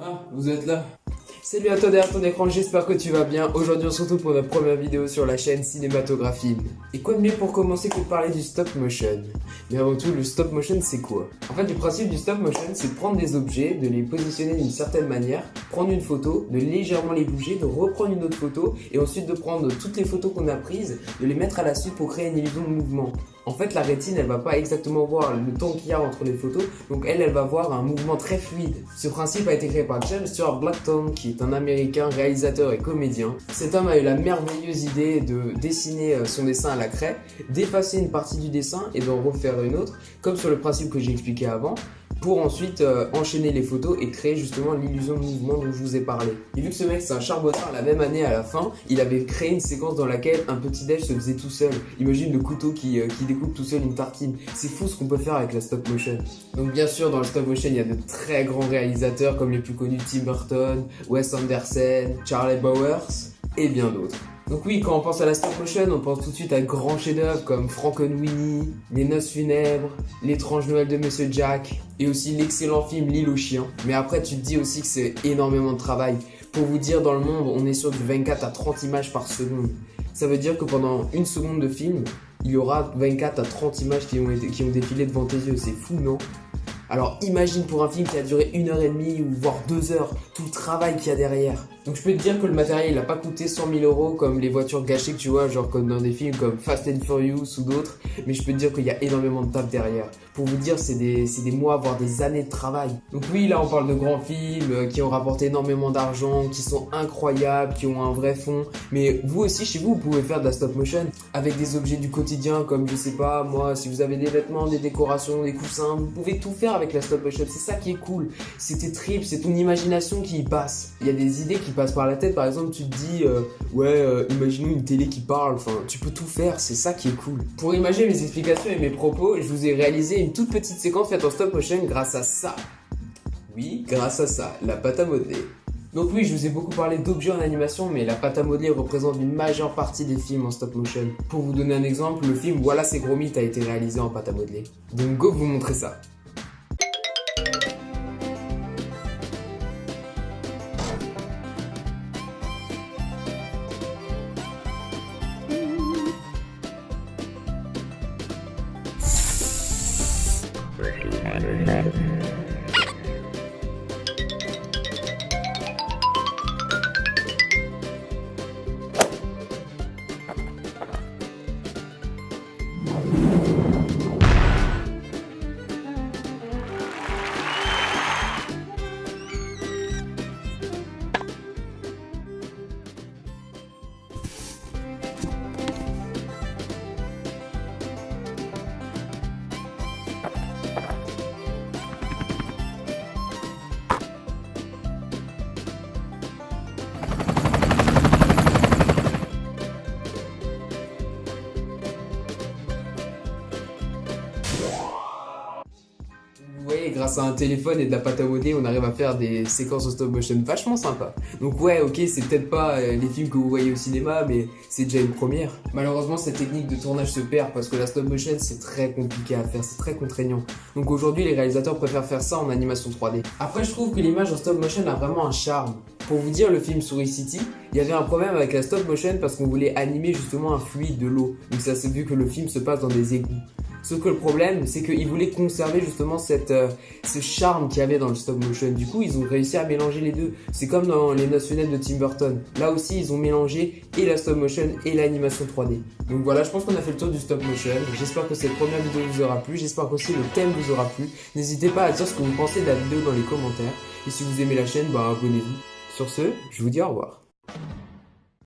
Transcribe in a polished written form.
Ah, vous êtes là. Salut à toi derrière ton écran, j'espère que tu vas bien. Aujourd'hui on se retrouve pour notre première vidéo sur la chaîne Cinématographie. Et quoi de mieux pour commencer que de parler du stop motion? Mais avant tout, le stop motion c'est quoi? En fait, le principe du stop motion c'est de prendre des objets, de les positionner d'une certaine manière, prendre une photo, de légèrement les bouger, de reprendre une autre photo et ensuite de prendre toutes les photos qu'on a prises, de les mettre à la suite pour créer une illusion de mouvement. En fait, la rétine, elle va pas exactement voir le temps qu'il y a entre les photos, donc elle va voir un mouvement très fluide. Ce principe a été créé par James Stuart Blackstone, qui est un Américain réalisateur et comédien. Cet homme a eu la merveilleuse idée de dessiner son dessin à la craie, d'effacer une partie du dessin et d'en refaire une autre, comme sur le principe que j'ai expliqué avant, pour ensuite enchaîner les photos et créer justement l'illusion de mouvement dont je vous ai parlé. Et vu que ce mec c'est un charbonneur, la même année à la fin, il avait créé une séquence dans laquelle un petit déj se faisait tout seul. Imagine le couteau qui découpe tout seul une tartine. C'est fou ce qu'on peut faire avec la stop motion. Donc bien sûr dans le stop motion il y a de très grands réalisateurs comme les plus connus Tim Burton, Wes Anderson, Charlie Bowers et bien d'autres. Donc oui, quand on pense à la stop motion, on pense tout de suite à de grands chefs-d'œuvre comme Frankenweenie, Les Noces funèbres, L'étrange Noël de Monsieur Jack et aussi l'excellent film L'île aux chiens. Mais après, tu te dis aussi que c'est énormément de travail. Pour vous dire, dans le monde, on est sur du 24 à 30 images par seconde. Ça veut dire que pendant une seconde de film, il y aura 24 à 30 images qui ont défilé devant tes yeux. C'est fou, non ? Alors imagine pour un film qui a duré 1h30 ou voire 2 heures, tout le travail qu'il y a derrière. Donc je peux te dire que le matériel il a pas coûté 100 000 € comme les voitures gâchées que tu vois, genre comme dans des films comme Fast and Furious ou d'autres, mais je peux te dire qu'il y a énormément de taf derrière. Pour vous dire, c'est des mois, voire des années de travail. Donc oui, là on parle de grands films qui ont rapporté énormément d'argent, qui sont incroyables, qui ont un vrai fond, mais vous aussi chez vous, vous pouvez faire de la stop motion avec des objets du quotidien comme je sais pas, moi, si vous avez des vêtements, des décorations, des coussins, vous pouvez tout faire avec la stop motion, c'est ça qui est cool, c'est tes tripes, c'est ton imagination qui y passe. Il y a des idées qui passent par la tête, par exemple tu te dis imaginons une télé qui parle, enfin tu peux tout faire, c'est ça qui est cool. Pour imaginer mes explications et mes propos, je vous ai réalisé une toute petite séquence faite en stop motion grâce à ça. Oui, grâce à ça, la pâte à modeler. Donc oui, je vous ai beaucoup parlé d'objets en animation, mais la pâte à modeler représente une majeure partie des films en stop motion. Pour vous donner un exemple, le film Voilà c'est gros mythe a été réalisé en pâte à modeler. Donc go vous montrer ça. Vous voyez, grâce à un téléphone et de la pâte à modeler, on arrive à faire des séquences en stop motion vachement sympas. Donc ouais, ok, c'est peut-être pas les films que vous voyez au cinéma, mais c'est déjà une première. Malheureusement, cette technique de tournage se perd parce que la stop motion, c'est très compliqué à faire, c'est très contraignant. Donc aujourd'hui, les réalisateurs préfèrent faire ça en animation 3D. Après, je trouve que l'image en stop motion a vraiment un charme. Pour vous dire, le film Souris City, il y avait un problème avec la stop motion parce qu'on voulait animer justement un fluide de l'eau. Donc ça s'est vu que le film se passe dans des égouts. Sauf que le problème, c'est qu'ils voulaient conserver justement ce charme qu'il y avait dans le stop motion. Du coup, ils ont réussi à mélanger les deux. C'est comme dans Les Noces funèbres de Tim Burton. Là aussi, ils ont mélangé et la stop motion et l'animation 3D. Donc voilà, je pense qu'on a fait le tour du stop motion. J'espère que cette première vidéo vous aura plu. J'espère qu'aussi le thème vous aura plu. N'hésitez pas à dire ce que vous pensez de la vidéo dans les commentaires. Et si vous aimez la chaîne, abonnez-vous. Sur ce, je vous dis au revoir.